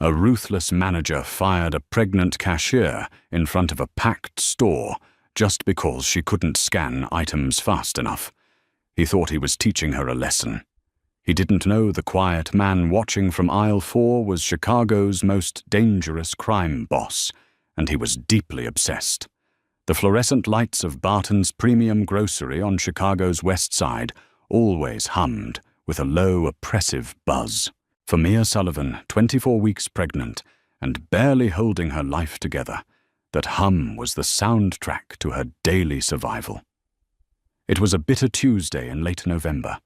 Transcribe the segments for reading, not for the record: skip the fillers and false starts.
A ruthless manager fired a pregnant cashier in front of a packed store just because she couldn't scan items fast enough. He thought he was teaching her a lesson. He didn't know the quiet man watching from aisle 4 was Chicago's most dangerous crime boss, and he was deeply obsessed. The fluorescent lights of Barton's premium grocery on Chicago's west side always hummed with a low, oppressive buzz. For Mia Sullivan, 24 weeks pregnant and barely holding her life together, that hum was the soundtrack to her daily survival. It was a bitter Tuesday in late November.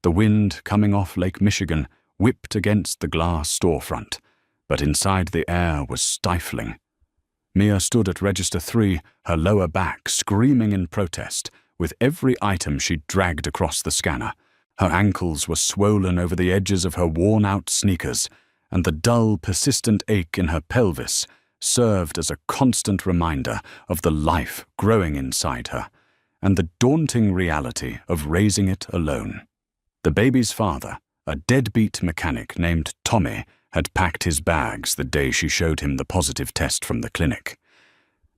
The wind coming off Lake Michigan whipped against the glass storefront, but inside the air was stifling. Mia stood at register 3, her lower back screaming in protest, with every item she dragged across the scanner. Her ankles were swollen over the edges of her worn-out sneakers, and the dull, persistent ache in her pelvis served as a constant reminder of the life growing inside her, and the daunting reality of raising it alone. The baby's father, a deadbeat mechanic named Tommy, had packed his bags the day she showed him the positive test from the clinic.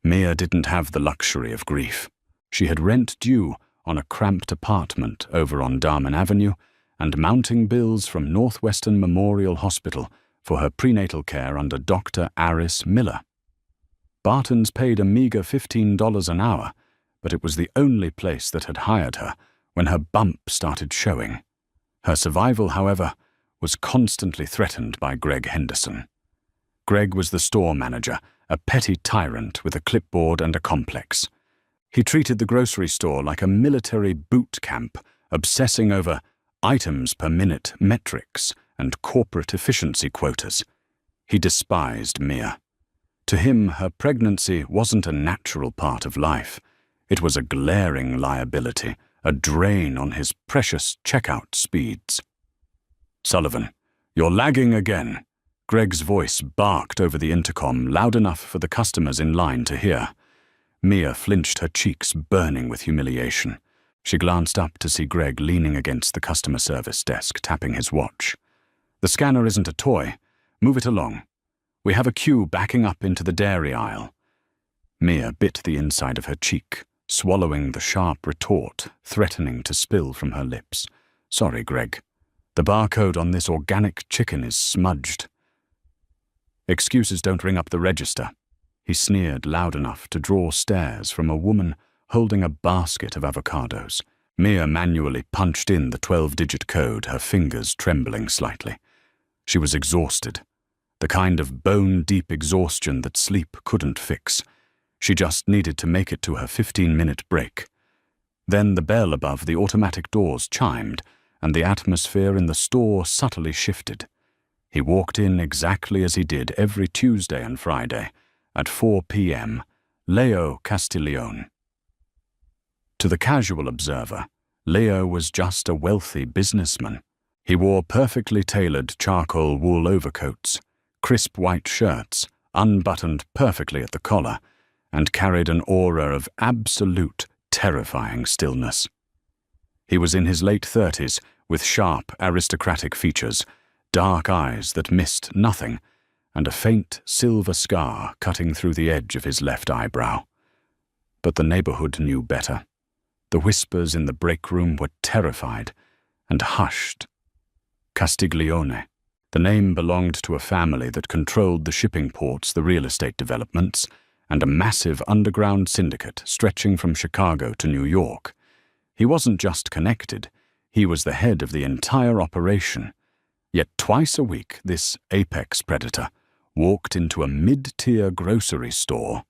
Mia didn't have the luxury of grief. She had rent due on a cramped apartment over on Darman Avenue and mounting bills from Northwestern Memorial Hospital for her prenatal care under Dr. Aris Miller. Barton's paid a meager $15 an hour, but it was the only place that had hired her when her bump started showing. Her survival, however, was constantly threatened by Greg Henderson. Greg was the store manager, a petty tyrant with a clipboard and a complex. He treated the grocery store like a military boot camp, obsessing over items per minute metrics and corporate efficiency quotas. He despised Mia. To him, her pregnancy wasn't a natural part of life. It was a glaring liability, a drain on his precious checkout speeds. "Sullivan, you're lagging again." Greg's voice barked over the intercom, loud enough for the customers in line to hear. Mia flinched, her cheeks burning with humiliation. She glanced up to see Greg leaning against the customer service desk, tapping his watch. "The scanner isn't a toy. Move it along. We have a queue backing up into the dairy aisle." Mia bit the inside of her cheek, swallowing the sharp retort, threatening to spill from her lips. "Sorry, Greg. The barcode on this organic chicken is smudged." "Excuses don't ring up the register." He sneered loud enough to draw stares from a woman holding a basket of avocados. Mia manually punched in the 12-digit code, her fingers trembling slightly. She was exhausted, the kind of bone-deep exhaustion that sleep couldn't fix. She just needed to make it to her 15-minute break. Then the bell above the automatic doors chimed, and the atmosphere in the store subtly shifted. He walked in exactly as he did every Tuesday and Friday, at 4 p.m., Leo Castiglione. To the casual observer, Leo was just a wealthy businessman. He wore perfectly tailored charcoal wool overcoats, crisp white shirts, unbuttoned perfectly at the collar, and carried an aura of absolute, terrifying stillness. He was in his late 30s, with sharp, aristocratic features, dark eyes that missed nothing, and a faint silver scar cutting through the edge of his left eyebrow. But the neighborhood knew better. The whispers in the break room were terrified and hushed. Castiglione. The name belonged to a family that controlled the shipping ports, the real estate developments, and a massive underground syndicate stretching from Chicago to New York. He wasn't just connected, he was the head of the entire operation. Yet twice a week, this apex predator walked into a mid-tier grocery store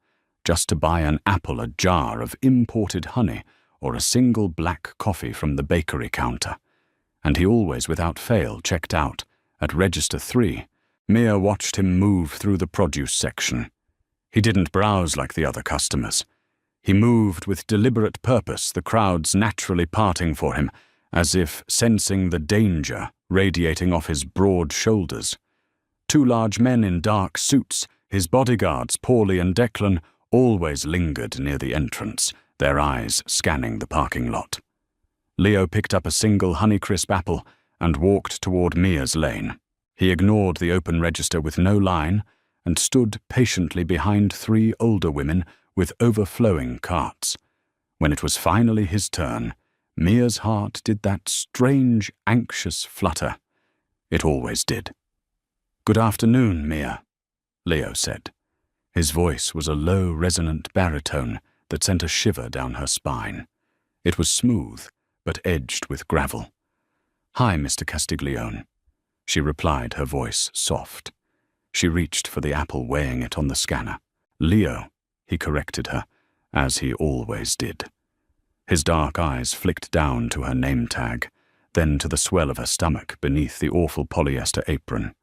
just to buy an apple a jar of imported honey or a single black coffee from the bakery counter. And he always, without fail, checked out at register 3. Mia watched him move through the produce section. He didn't browse like the other customers. He moved with deliberate purpose, the crowds naturally parting for him, as if sensing the danger radiating off his broad shoulders. 2 large men in dark suits, his bodyguards, Paulie and Declan, always lingered near the entrance, their eyes scanning the parking lot. Leo picked up a single Honeycrisp apple and walked toward Mia's lane. He ignored the open register with no line and stood patiently behind 3 older women with overflowing carts. When it was finally his turn, Mia's heart did that strange, anxious flutter. It always did. "Good afternoon, Mia," Leo said. His voice was a low, resonant baritone that sent a shiver down her spine. It was smooth, but edged with gravel. "Hi, Mr. Castiglione," she replied, her voice soft. She reached for the apple, weighing it on the scanner. "Leo," he corrected her, as he always did. His dark eyes flicked down to her name tag, then to the swell of her stomach beneath the awful polyester apron.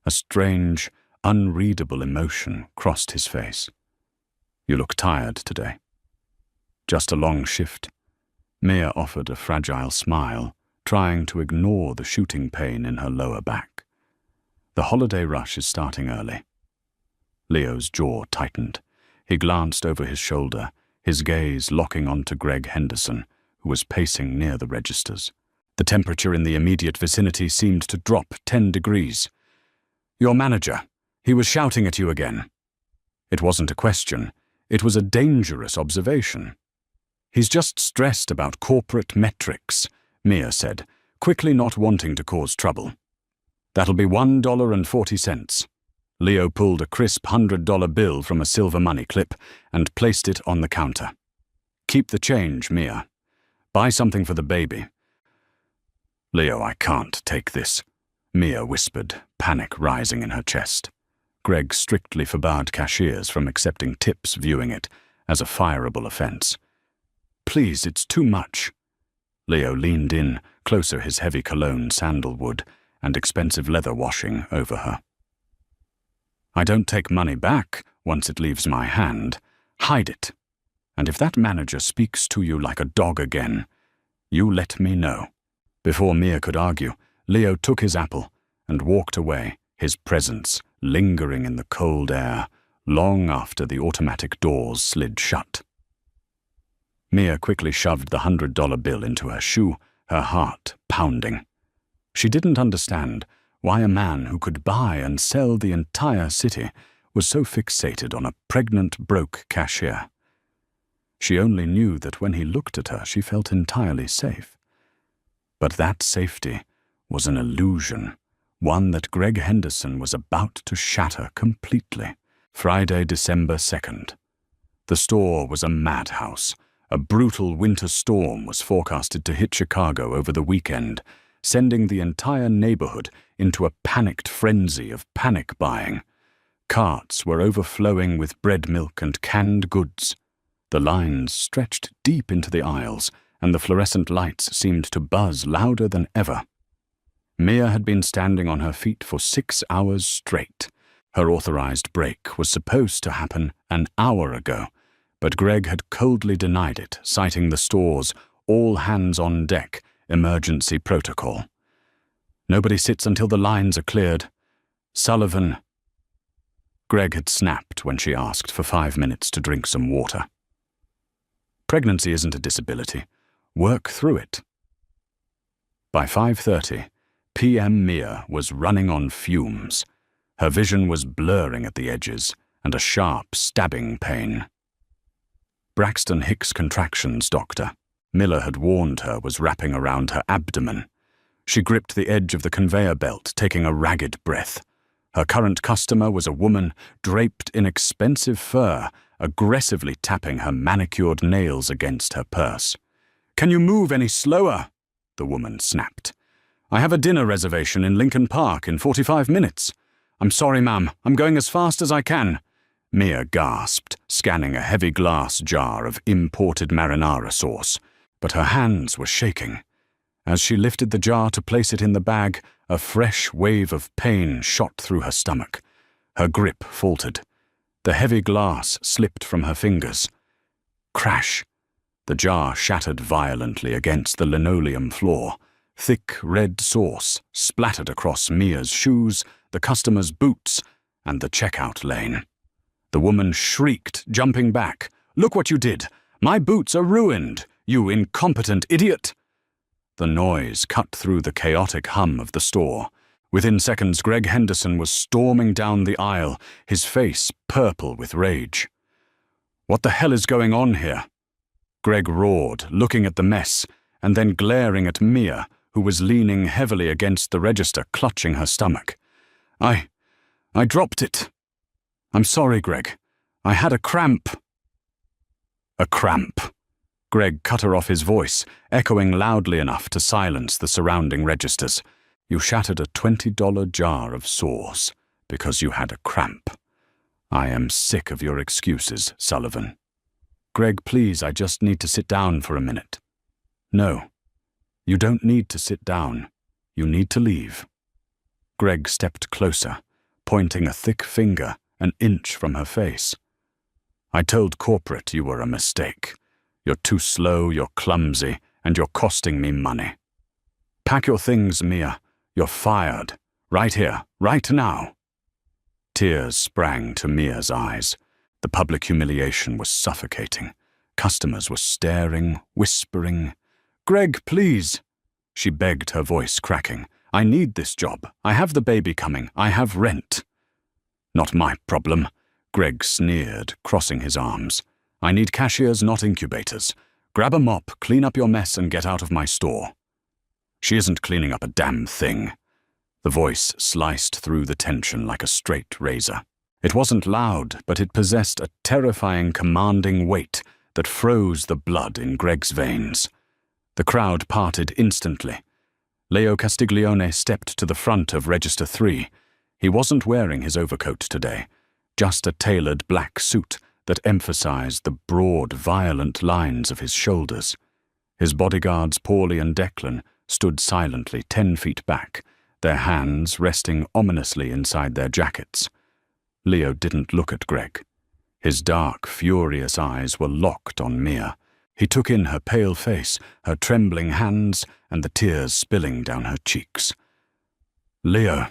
A strange, unreadable emotion crossed his face. "You look tired today." "Just a long shift." Mia offered a fragile smile, trying to ignore the shooting pain in her lower back. "The holiday rush is starting early." Leo's jaw tightened. He glanced over his shoulder, his gaze locking onto Greg Henderson, who was pacing near the registers. The temperature in the immediate vicinity seemed to drop 10 degrees. "Your manager. He was shouting at you again." It wasn't a question. It was a dangerous observation. "He's just stressed about corporate metrics," Mia said, quickly, not wanting to cause trouble. "That'll be $1.40. Leo pulled a crisp $100 bill from a silver money clip and placed it on the counter. "Keep the change, Mia. Buy something for the baby." "Leo, I can't take this," Mia whispered, panic rising in her chest. Greg strictly forbade cashiers from accepting tips, viewing it as a fireable offense. "Please, it's too much." Leo leaned in, closer, his heavy cologne, sandalwood, and expensive leather washing over her. "I don't take money back once it leaves my hand. Hide it. And if that manager speaks to you like a dog again, you let me know." Before Mia could argue, Leo took his apple and walked away, his presence lingering in the cold air long after the automatic doors slid shut. Mia quickly shoved the $100 bill into her shoe, her heart pounding. She didn't understand why a man who could buy and sell the entire city was so fixated on a pregnant, broke cashier. She only knew that when he looked at her, she felt entirely safe. But that safety was an illusion, one that Greg Henderson was about to shatter completely. Friday, December 2nd. The store was a madhouse. A brutal winter storm was forecasted to hit Chicago over the weekend, sending the entire neighborhood into a panicked frenzy of panic buying. Carts were overflowing with bread, milk, and canned goods. The lines stretched deep into the aisles, and the fluorescent lights seemed to buzz louder than ever. Mia had been standing on her feet for 6 hours straight. Her authorized break was supposed to happen an hour ago, but Greg had coldly denied it, citing the store's all-hands-on-deck emergency protocol. "Nobody sits until the lines are cleared. Sullivan." Greg had snapped when she asked for 5 minutes to drink some water. "Pregnancy isn't a disability. Work through it." By 5:30, PM Mia was running on fumes. Her vision was blurring at the edges, and a sharp, stabbing pain. Braxton Hicks contractions, doctor. Miller had warned her was wrapping around her abdomen. She gripped the edge of the conveyor belt, taking a ragged breath. Her current customer was a woman draped in expensive fur, aggressively tapping her manicured nails against her purse. "Can you move any slower?" the woman snapped. "I have a dinner reservation in Lincoln Park in 45 minutes. "I'm sorry, ma'am. I'm going as fast as I can." Mia gasped, scanning a heavy glass jar of imported marinara sauce, but her hands were shaking. As she lifted the jar to place it in the bag, a fresh wave of pain shot through her stomach. Her grip faltered. The heavy glass slipped from her fingers. Crash! The jar shattered violently against the linoleum floor. Thick red sauce splattered across Mia's shoes, the customer's boots, and the checkout lane. The woman shrieked, jumping back. "Look what you did! My boots are ruined, you incompetent idiot!" The noise cut through the chaotic hum of the store. Within seconds, Greg Henderson was storming down the aisle, his face purple with rage. "What the hell is going on here?" Greg roared, looking at the mess, and then glaring at Mia, who was leaning heavily against the register, clutching her stomach. I dropped it. I'm sorry, Greg. I had a cramp." "A cramp." Greg cut her off, his voice echoing loudly enough to silence the surrounding registers. "You shattered a $20 jar of sauce because you had a cramp. I am sick of your excuses, Sullivan." "Greg, please, I just need to sit down for a minute." "No, you don't need to sit down. You need to leave." Greg stepped closer, pointing a thick finger an inch from her face. "I told corporate you were a mistake. You're too slow, you're clumsy, and you're costing me money. Pack your things, Mia. You're fired. Right here, right now." Tears sprang to Mia's eyes. The public humiliation was suffocating. Customers were staring, whispering. "Greg, please." She begged, her voice cracking. "I need this job. I have the baby coming. I have rent." "Not my problem," Greg sneered, crossing his arms. "I need cashiers, not incubators. Grab a mop, clean up your mess, and get out of my store." "She isn't cleaning up a damn thing." The voice sliced through the tension like a straight razor. It wasn't loud, but it possessed a terrifying, commanding weight that froze the blood in Greg's veins. The crowd parted instantly. Leo Castiglione stepped to the front of Register 3. He wasn't wearing his overcoat today, just a tailored black suit that emphasized the broad, violent lines of his shoulders. His bodyguards, Paulie and Declan, stood silently 10 feet back, their hands resting ominously inside their jackets. Leo didn't look at Greg. His dark, furious eyes were locked on Mia. He took in her pale face, her trembling hands, and the tears spilling down her cheeks. "Leo,"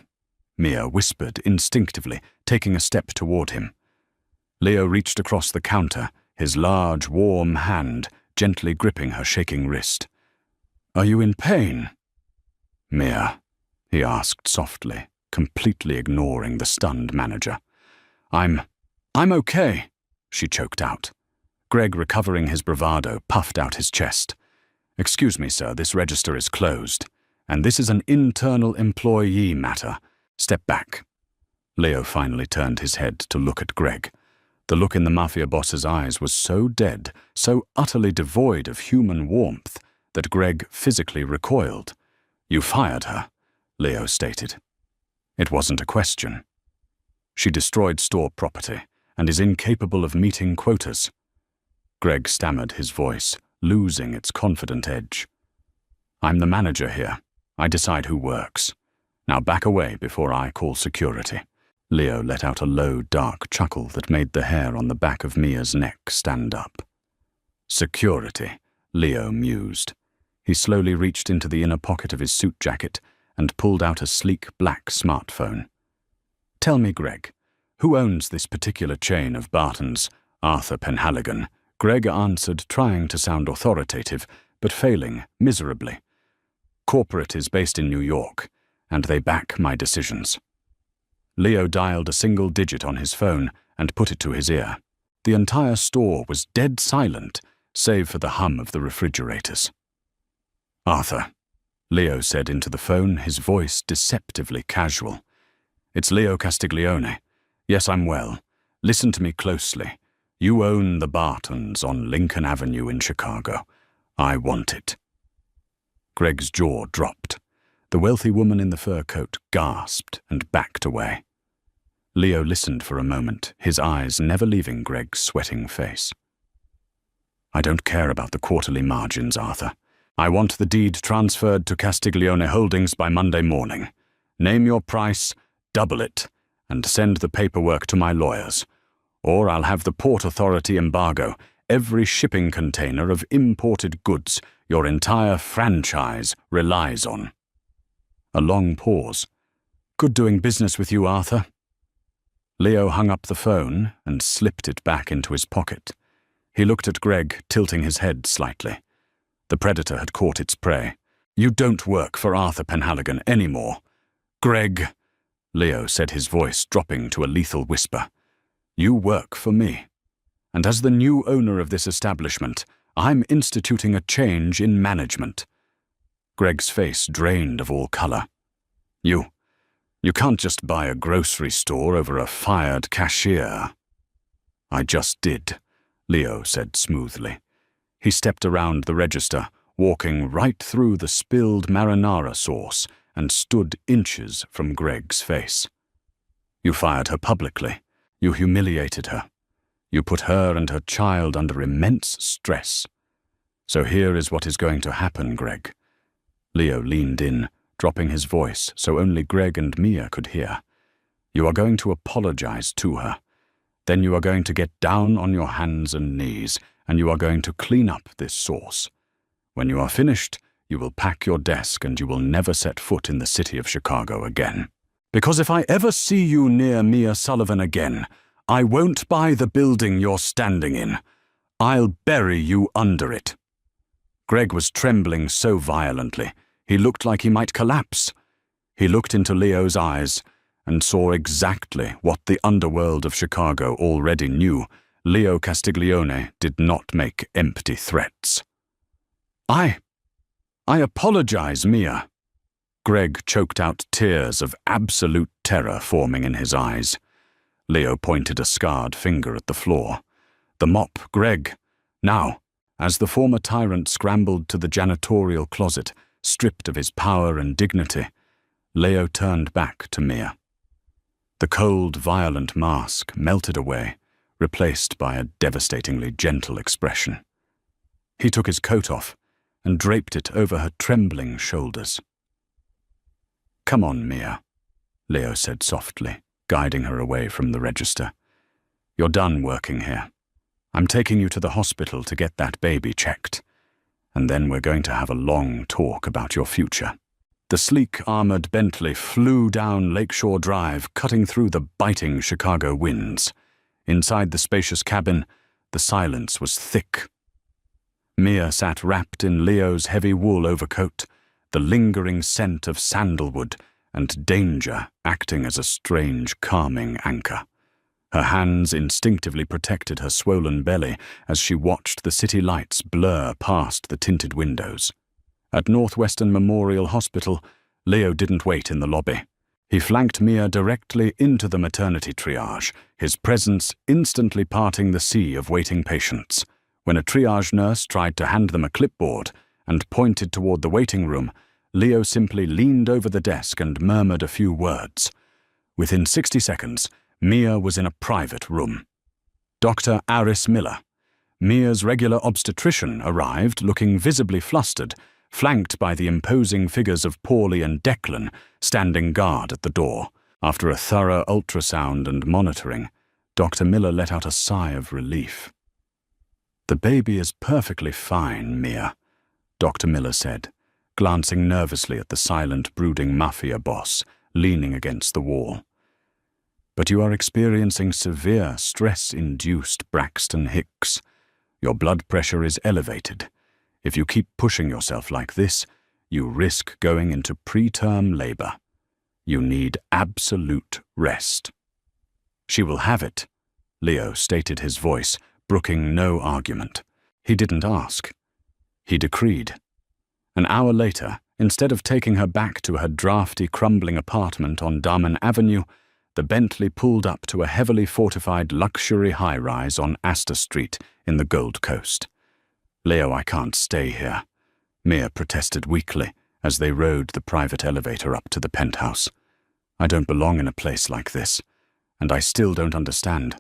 Mia whispered instinctively, taking a step toward him. Leo reached across the counter, his large, warm hand gently gripping her shaking wrist. "Are you in pain?" "Mia," he asked softly, completely ignoring the stunned manager. I'm okay," she choked out. Greg, recovering his bravado, puffed out his chest. "Excuse me, sir, this register is closed, and this is an internal employee matter. Step back." Leo finally turned his head to look at Greg. The look in the Mafia Boss's eyes was so dead, so utterly devoid of human warmth, that Greg physically recoiled. "You fired her," Leo stated. It wasn't a question. "She destroyed store property and is incapable of meeting quotas." Greg stammered, his voice losing its confident edge. "I'm the manager here. I decide who works. Now back away before I call security." Leo let out a low, dark chuckle that made the hair on the back of Mia's neck stand up. "Security," Leo mused. He slowly reached into the inner pocket of his suit jacket and pulled out a sleek black smartphone. "Tell me, Greg, who owns this particular chain of Barton's?" "Arthur Penhaligon," Greg answered, trying to sound authoritative, but failing miserably. "Corporate is based in New York, and they back my decisions." Leo dialed a single digit on his phone and put it to his ear. The entire store was dead silent, save for the hum of the refrigerators. "Arthur," Leo said into the phone, his voice deceptively casual. "It's Leo Castiglione. Yes, I'm well. Listen to me closely. You own the Bartons on Lincoln Avenue in Chicago. I want it." Greg's jaw dropped. The wealthy woman in the fur coat gasped and backed away. Leo listened for a moment, his eyes never leaving Greg's sweating face. "I don't care about the quarterly margins, Arthur. I want the deed transferred to Castiglione Holdings by Monday morning. Name your price, double it, and send the paperwork to my lawyers. Or I'll have the Port Authority embargo every shipping container of imported goods your entire franchise relies on." A long pause. "Good doing business with you, Arthur." Leo hung up the phone and slipped it back into his pocket. He looked at Greg, tilting his head slightly. The predator had caught its prey. "You don't work for Arthur Penhaligon anymore." Greg, Leo said, his voice dropping to a lethal whisper, you work for me. And as the new owner of this establishment, I'm instituting a change in management. Greg's face drained of all color. You can't just buy a grocery store over a fired cashier. I just did, Leo said smoothly. He stepped around the register, walking right through the spilled marinara sauce, and stood inches from Greg's face. You fired her publicly. You humiliated her. You put her and her child under immense stress. So here is what is going to happen, Greg. Leo leaned in, dropping his voice so only Greg and Mia could hear. You are going to apologize to her. Then you are going to get down on your hands and knees, and you are going to clean up this sauce. When you are finished, you will pack your desk and you will never set foot in the city of Chicago again. Because if I ever see you near Mia Sullivan again, I won't buy the building you're standing in. I'll bury you under it. Greg was trembling so violently, he looked like he might collapse. He looked into Leo's eyes and saw exactly what the underworld of Chicago already knew. Leo Castiglione did not make empty threats. I apologize, Mia. Greg choked out, tears of absolute terror forming in his eyes. Leo pointed a scarred finger at the floor. The mop, Greg. Now, as the former tyrant scrambled to the janitorial closet, stripped of his power and dignity, Leo turned back to Mia. The cold, violent mask melted away, replaced by a devastatingly gentle expression. He took his coat off and draped it over her trembling shoulders. Come on, Mia, Leo said softly, guiding her away from the register. You're done working here. I'm taking you to the hospital to get that baby checked, and then we're going to have a long talk about your future. The sleek, armored Bentley flew down Lakeshore Drive, cutting through the biting Chicago winds. Inside the spacious cabin, the silence was thick. Mia sat wrapped in Leo's heavy wool overcoat, the lingering scent of sandalwood and danger acting as a strange, calming anchor. Her hands instinctively protected her swollen belly as she watched the city lights blur past the tinted windows. At Northwestern Memorial Hospital, Leo didn't wait in the lobby. He flanked Mia directly into the maternity triage, his presence instantly parting the sea of waiting patients. When a triage nurse tried to hand them a clipboard and pointed toward the waiting room, Leo simply leaned over the desk and murmured a few words. Within 60 seconds, Mia was in a private room. Dr. Aris Miller, Mia's regular obstetrician, arrived looking visibly flustered, flanked by the imposing figures of Paulie and Declan standing guard at the door. After a thorough ultrasound and monitoring, Dr. Miller let out a sigh of relief. The baby is perfectly fine, Mia, Dr. Miller said, glancing nervously at the silent, brooding Mafia Boss leaning against the wall. But you are experiencing severe stress-induced Braxton Hicks. Your blood pressure is elevated. If you keep pushing yourself like this, you risk going into preterm labor. You need absolute rest. She will have it, Leo stated, his voice brooking no argument. He didn't ask. He decreed. An hour later, instead of taking her back to her drafty, crumbling apartment on Damen Avenue, the Bentley pulled up to a heavily fortified luxury high-rise on Astor Street in the Gold Coast. Leo, I can't stay here, Mia protested weakly as they rode the private elevator up to the penthouse. I don't belong in a place like this, and I still don't understand.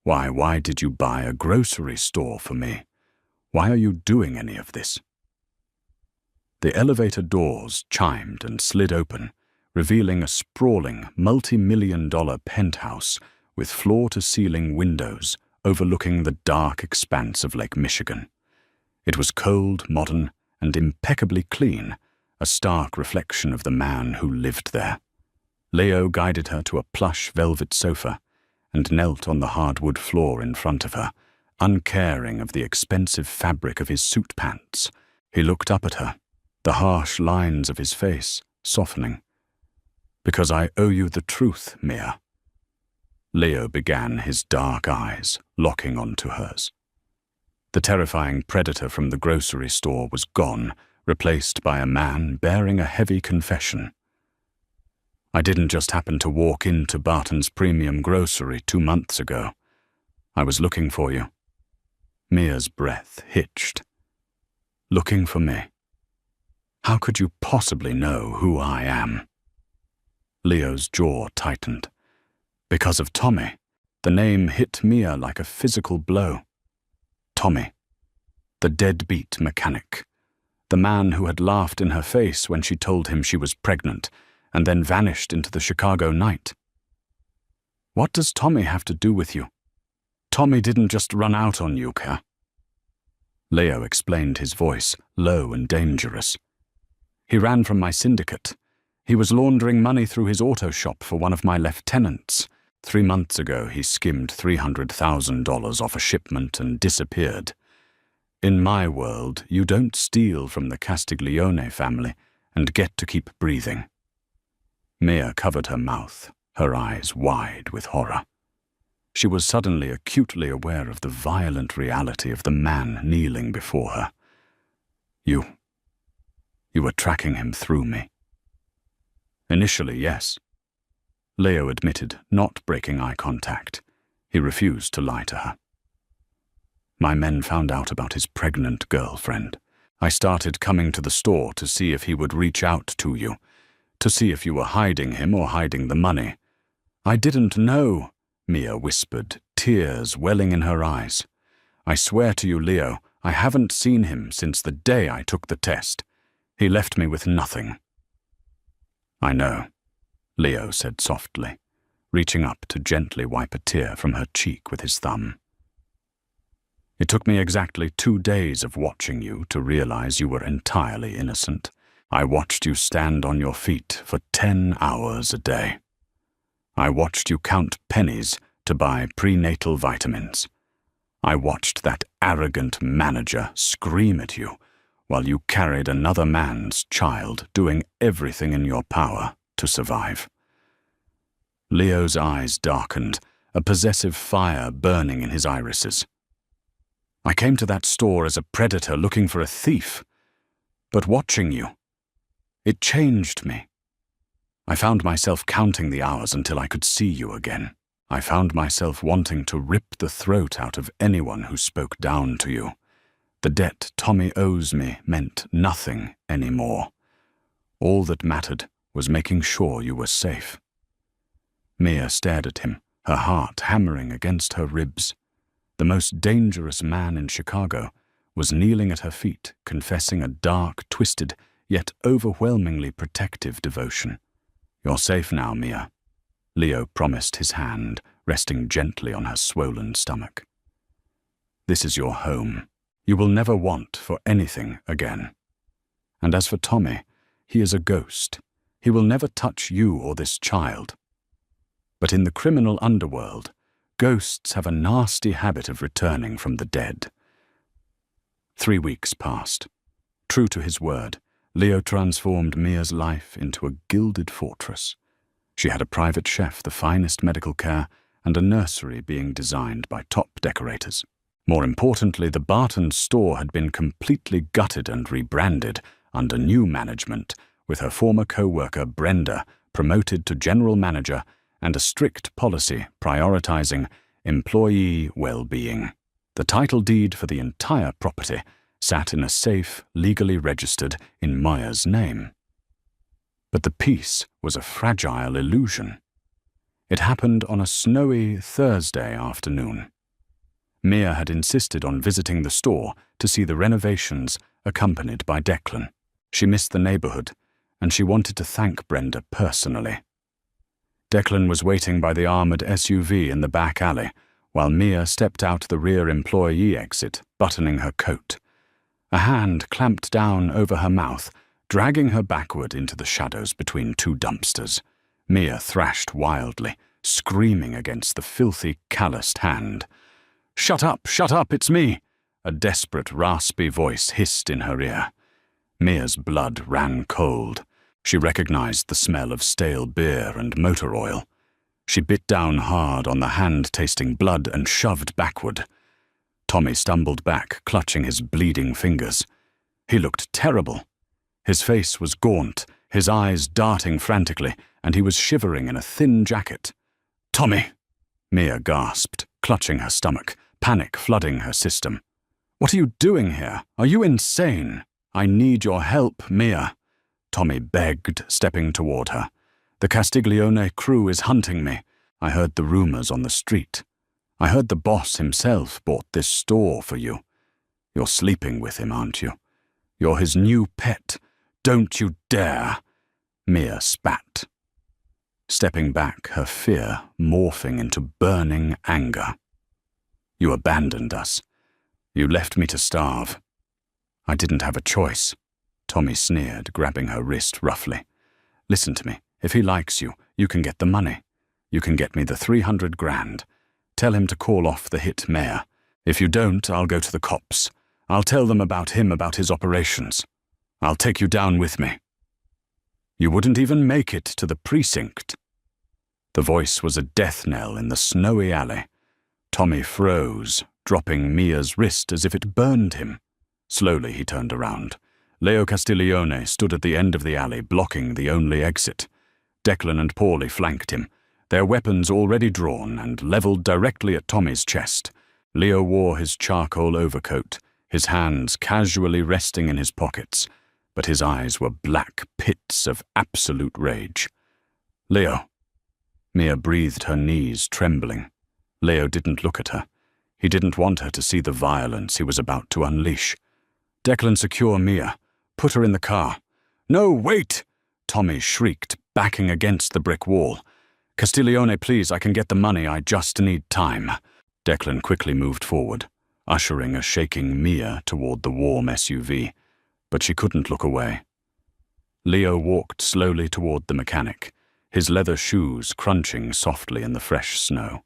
Why did you buy a grocery store for me? Why are you doing any of this? The elevator doors chimed and slid open, revealing a sprawling, multi-million-dollar penthouse with floor-to-ceiling windows overlooking the dark expanse of Lake Michigan. It was cold, modern, and impeccably clean, a stark reflection of the man who lived there. Leo guided her to a plush velvet sofa and knelt on the hardwood floor in front of her, uncaring of the expensive fabric of his suit pants. He looked up at her, the harsh lines of his face softening. Because I owe you the truth, Mia. Leo began, his dark eyes locking onto hers. The terrifying predator from the grocery store was gone, replaced by a man bearing a heavy confession. I didn't just happen to walk into Barton's Premium Grocery 2 months ago. I was looking for you. Mia's breath hitched. Looking for me? How could you possibly know who I am? Leo's jaw tightened. Because of Tommy, the name hit Mia like a physical blow. Tommy, the deadbeat mechanic, the man who had laughed in her face when she told him she was pregnant and then vanished into the Chicago night. What does Tommy have to do with you? Tommy didn't just run out on you, Ka. Leo explained, his voice low and dangerous. He ran from my syndicate. He was laundering money through his auto shop for one of my lieutenants. 3 months ago, he skimmed $300,000 off a shipment and disappeared. In my world, you don't steal from the Castiglione family and get to keep breathing. Mia covered her mouth, her eyes wide with horror. She was suddenly acutely aware of the violent reality of the man kneeling before her. You were tracking him through me. Initially, yes. Leo admitted, not breaking eye contact. He refused to lie to her. My men found out about his pregnant girlfriend. I started coming to the store to see if he would reach out to you, to see if you were hiding him or hiding the money. I didn't know, Mia whispered, tears welling in her eyes. I swear to you, Leo, I haven't seen him since the day I took the test. He left me with nothing. I know, Leo said softly, reaching up to gently wipe a tear from her cheek with his thumb. It took me exactly 2 days of watching you to realize you were entirely innocent. I watched you stand on your feet for 10 hours a day. I watched you count pennies to buy prenatal vitamins. I watched that arrogant manager scream at you while you carried another man's child, doing everything in your power to survive. Leo's eyes darkened, a possessive fire burning in his irises. I came to that store as a predator looking for a thief, but watching you, it changed me. I found myself counting the hours until I could see you again. I found myself wanting to rip the throat out of anyone who spoke down to you. The debt Tommy owes me meant nothing anymore. All that mattered was making sure you were safe. Mia stared at him, her heart hammering against her ribs. The most dangerous man in Chicago was kneeling at her feet, confessing a dark, twisted, yet overwhelmingly protective devotion. You're safe now, Mia. Leo promised, his hand resting gently on her swollen stomach. This is your home. You will never want for anything again. And as for Tommy, he is a ghost. He will never touch you or this child. But in the criminal underworld, ghosts have a nasty habit of returning from the dead. 3 weeks passed. True to his word, Leo transformed Mia's life into a gilded fortress. She had a private chef, the finest medical care, and a nursery being designed by top decorators. More importantly, the Barton store had been completely gutted and rebranded under new management, with her former co-worker Brenda promoted to general manager and a strict policy prioritizing employee well-being. The title deed for the entire property sat in a safe legally registered in Mia's name. But the peace was a fragile illusion. It happened on a snowy Thursday afternoon. Mia had insisted on visiting the store to see the renovations accompanied by Declan. She missed the neighborhood, and she wanted to thank Brenda personally. Declan was waiting by the armored SUV in the back alley, while Mia stepped out the rear employee exit, buttoning her coat. A hand clamped down over her mouth, dragging her backward into the shadows between 2 dumpsters. Mia thrashed wildly, screaming against the filthy, calloused hand. Shut up, it's me!" A desperate, raspy voice hissed in her ear. Mia's blood ran cold. She recognized the smell of stale beer and motor oil. She bit down hard on the hand tasting blood and shoved backward. Tommy stumbled back, clutching his bleeding fingers. He looked terrible. His face was gaunt, his eyes darting frantically, and he was shivering in a thin jacket. "Tommy!" Mia gasped, clutching her stomach, panic flooding her system. "What are you doing here? Are you insane? I need your help, Mia," Tommy begged, stepping toward her. "The Castiglione crew is hunting me. I heard the rumors on the street. I heard the boss himself bought this store for you. You're sleeping with him, aren't you? You're his new pet. Don't you dare!" Mia spat, stepping back, her fear morphing into burning anger. "You abandoned us. You left me to starve." "I didn't have a choice," Tommy sneered, grabbing her wrist roughly. "Listen to me. If he likes you, you can get the money. You can get me the 300 grand. Tell him to call off the hit mayor. If you don't, I'll go to the cops. I'll tell them about him, about his operations. I'll take you down with me." "You wouldn't even make it to the precinct." The voice was a death knell in the snowy alley. Tommy froze, dropping Mia's wrist as if it burned him. Slowly he turned around. Leo Castiglione stood at the end of the alley, blocking the only exit. Declan and Paulie flanked him, their weapons already drawn and leveled directly at Tommy's chest. Leo wore his charcoal overcoat, his hands casually resting in his pockets, but his eyes were black pits of absolute rage. "Leo." Mia breathed, her knees trembling. Leo didn't look at her. He didn't want her to see the violence he was about to unleash. "Declan, secure Mia. Put her in the car." "No, wait!" Tommy shrieked, backing against the brick wall. "Castiglione, please, I can get the money, I just need time." Declan quickly moved forward, ushering a shaking Mia toward the warm SUV, but she couldn't look away. Leo walked slowly toward the mechanic, his leather shoes crunching softly in the fresh snow.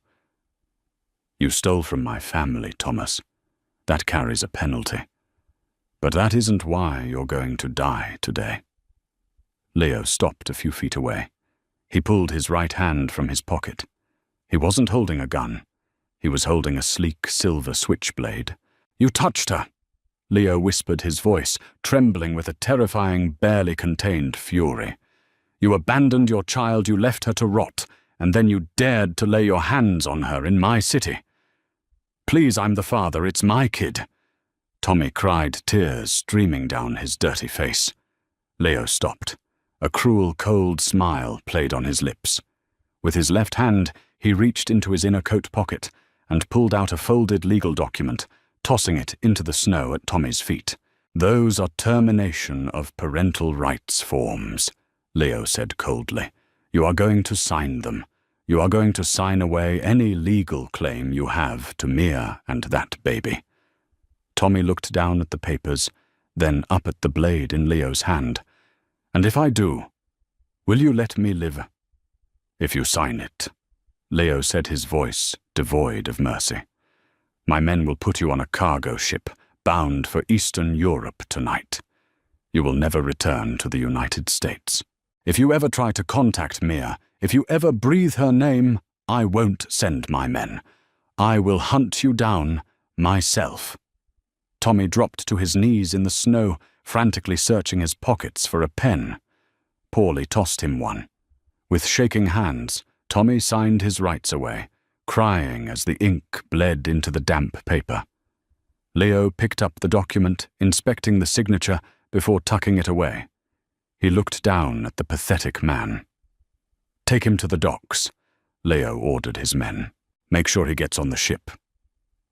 "You stole from my family, Thomas. That carries a penalty. But that isn't why you're going to die today." Leo stopped a few feet away. He pulled his right hand from his pocket. He wasn't holding a gun. He was holding a sleek silver switchblade. "You touched her," Leo whispered, his voice trembling with a terrifying, barely contained fury. "You abandoned your child, you left her to rot, and then you dared to lay your hands on her in my city. Please, I'm the father, it's my kid." Tommy cried, tears streaming down his dirty face. Leo stopped. A cruel, cold smile played on his lips. With his left hand, he reached into his inner coat pocket and pulled out a folded legal document, tossing it into the snow at Tommy's feet. "Those are termination of parental rights forms," Leo said coldly. "You are going to sign them. You are going to sign away any legal claim you have to Mia and that baby." Tommy looked down at the papers, then up at the blade in Leo's hand. "And if I do, will you let me live?" "If you sign it," Leo said, his voice devoid of mercy. "My men will put you on a cargo ship bound for Eastern Europe tonight. You will never return to the United States. If you ever try to contact Mia, if you ever breathe her name, I won't send my men. I will hunt you down myself." Tommy dropped to his knees in the snow, frantically searching his pockets for a pen. Paulie tossed him one. With shaking hands, Tommy signed his rights away, crying as the ink bled into the damp paper. Leo picked up the document, inspecting the signature before tucking it away. He looked down at the pathetic man. "Take him to the docks," Leo ordered his men. "Make sure he gets on the ship."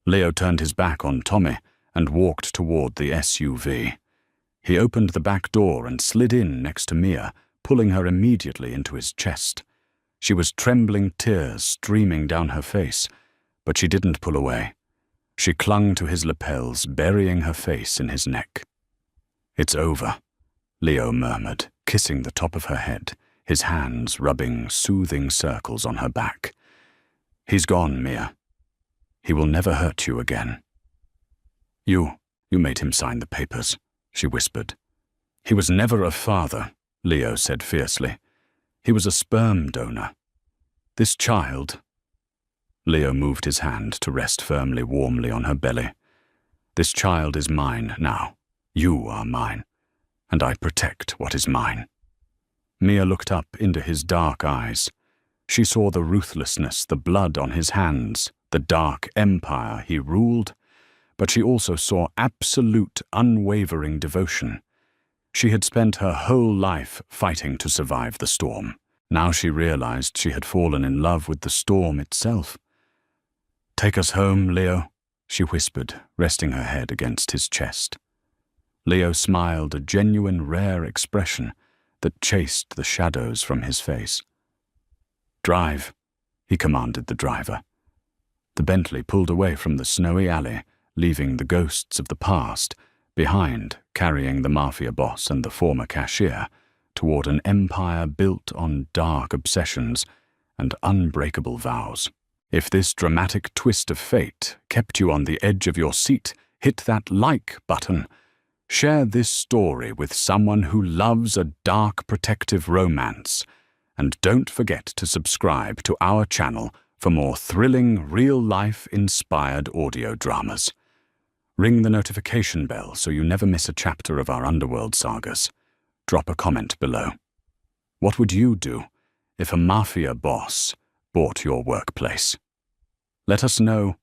Leo turned his back on Tommy and walked toward the SUV. He opened the back door and slid in next to Mia, pulling her immediately into his chest. She was trembling, tears streaming down her face, but she didn't pull away. She clung to his lapels, burying her face in his neck. "It's over," Leo murmured, kissing the top of her head, his hands rubbing soothing circles on her back. "He's gone, Mia. He will never hurt you again." You made him sign the papers," she whispered. "He was never a father," Leo said fiercely. He was a sperm donor. This child... Leo moved his hand to rest firmly, warmly on her belly. This child is mine now. You are mine. And I protect what is mine. Mia looked up into his dark eyes. She saw the ruthlessness, the blood on his hands, the dark empire he ruled, but she also saw absolute, unwavering devotion. She had spent her whole life fighting to survive the storm. Now she realized she had fallen in love with the storm itself. "Take us home, Leo," she whispered, resting her head against his chest. Leo smiled, a genuine, rare expression that chased the shadows from his face. "Drive," he commanded the driver. The Bentley pulled away from the snowy alley, leaving the ghosts of the past behind, carrying the Mafia Boss and the former Cashier toward an empire built on dark obsessions and unbreakable vows. If this dramatic twist of fate kept you on the edge of your seat, hit that like button. Share this story with someone who loves a dark protective romance. And don't forget to subscribe to our channel for more thrilling, real-life inspired audio dramas. Ring the notification bell so you never miss a chapter of our underworld sagas. Drop a comment below. What would you do if a mafia boss bought your workplace? Let us know